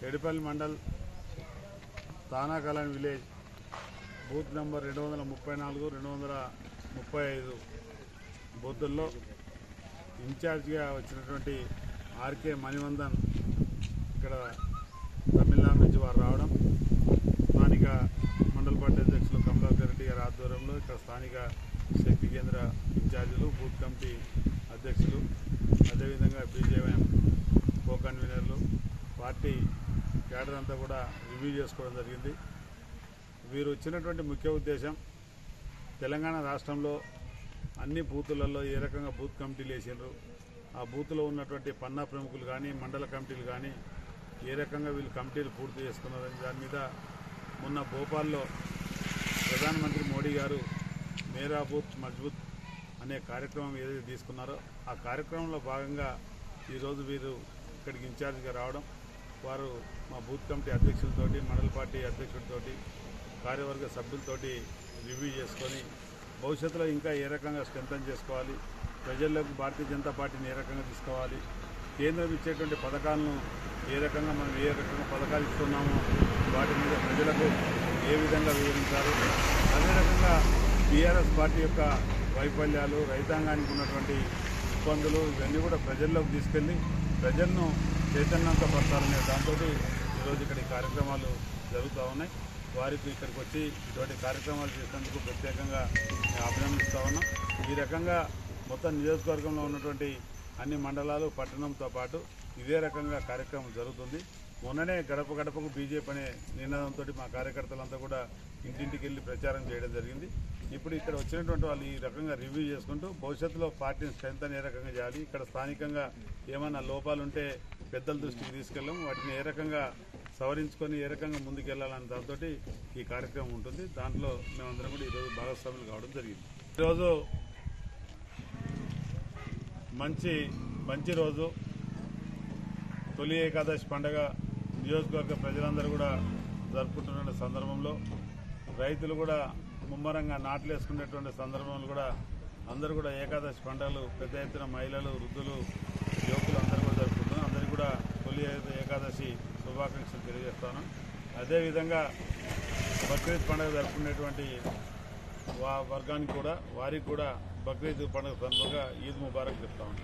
Edipalli mandal తానాకలాన్ village booth number 234, 235 బూతుల్లో ఇన్ఛార్జిగా వచ్చినటువంటి RK మణివందన్ ఇక్కడ తమిళనాడు నుంచి వారు రావడం, స్థానిక మండల పార్టీ అధ్యక్షులు కమలాకర్ రెడ్డి గారి ఆధ్వర్యంలో ఇక్కడ స్థానిక శక్తి కేంద్ర ఇన్ఛార్జీలు, బూత్ కమిటీ అధ్యక్షులు, అదేవిధంగా బీజేఎం కో కన్వీనర్లు, పార్టీ క్యాడర్ అంతా కూడా రివ్యూ చేసుకోవడం జరిగింది. వీరు వచ్చినటువంటి ముఖ్య ఉద్దేశం తెలంగాణ రాష్ట్రంలో అన్ని బూతులలో ఏ రకంగా బూత్ కమిటీలు వేసిండ్రు, ఆ బూత్లో ఉన్నటువంటి పన్నా ప్రముఖులు కానీ మండల కమిటీలు కానీ ఏ రకంగా వీళ్ళు కమిటీలు పూర్తి చేసుకున్నారని దాని మీద మొన్న భోపాల్లో ప్రధానమంత్రి మోడీ గారు మేరా బూత్ మజ్బూత్ అనే కార్యక్రమం ఏదైతే తీసుకున్నారో ఆ కార్యక్రమంలో భాగంగా ఈరోజు వీరు ఇక్కడికి ఇన్ఛార్జిగా రావడం, వారు మా బూత్ కమిటీ అధ్యక్షులతోటి, మండల పార్టీ అధ్యక్షుడితోటి, కార్యవర్గ సభ్యులతోటి రివ్యూ చేసుకొని భవిష్యత్తులో ఇంకా ఏ రకంగా స్ట్రెంథన్ చేసుకోవాలి, ప్రజల్లోకి భారతీయ జనతా పార్టీని ఏ రకంగా తీసుకోవాలి, కేంద్రం ఇచ్చేటువంటి పథకాలను ఏ రకంగా మనం ఏ రకంగా పథకాలు ఇస్తున్నామో వాటి మీద ప్రజలకు ఏ విధంగా వివరించాలి, అదే రకంగా టీఆర్ఎస్ పార్టీ యొక్క వైఫల్యాలు, రైతాంగానికి ఉన్నటువంటి ఇబ్బందులు ఇవన్నీ కూడా ప్రజల్లోకి తీసుకెళ్లి ప్రజలను చైతన్యవంతపరచాలనే దాంతో ఈరోజు ఇక్కడ కార్యక్రమాలు జరుగుతూ ఉన్నాయి. వారికి ఇక్కడికి వచ్చి ఇటువంటి కార్యక్రమాలు చేసినందుకు ప్రత్యేకంగా మేము అభినందిస్తూ ఉన్నాం. ఈ రకంగా మొత్తం నియోజకవర్గంలో ఉన్నటువంటి అన్ని మండలాలు, పట్టణంతో పాటు ఇదే రకంగా కార్యక్రమం జరుగుతుంది. మొన్ననే గడప గడపకు బీజేపీ అనే నినాదంతో మా కార్యకర్తలంతా కూడా ఇంటింటికి వెళ్ళి ప్రచారం చేయడం జరిగింది. ఇప్పుడు ఇక్కడ వచ్చినటువంటి వాళ్ళు ఈ రకంగా రివ్యూ చేసుకుంటూ భవిష్యత్తులో పార్టీని స్ట్రెంత్ ఏ రకంగా చేయాలి, ఇక్కడ స్థానికంగా ఏమైనా లోపాలు ఉంటే పెద్దల దృష్టికి తీసుకెళ్ళాం, వాటిని ఏ రకంగా సవరించుకొని ఏ రకంగా ముందుకెళ్లాలనే దాంతో ఈ కార్యక్రమం ఉంటుంది. దాంట్లో మేమందరం కూడా ఈరోజు భాగస్వాములు కావడం జరిగింది. ఈరోజు మంచి రోజు, తొలి ఏకాదశి పండుగ నియోజకవర్గ ప్రజలందరూ కూడా జరుపుకుంటున్న సందర్భంలో, రైతులు కూడా ముమ్మరంగా నాట్లు వేసుకునేటువంటి సందర్భంలో కూడా అందరూ కూడా ఏకాదశి పండుగలు పెద్ద ఎత్తున మహిళలు, వృద్ధులు, యువకులు అందరూ కూడా జరుపుకుంటున్నారు. అందరికీ కూడా తొలి ఏకాదశి శుభాకాంక్షలు తెలియజేస్తాను. అదేవిధంగా బక్రీద్ పండుగ జరుపుకునేటువంటి వర్గానికి కూడా వారికి కూడా బక్రీద్ పండుగ సందర్భంగా ఈద్ ముబారక్ చెప్తాను.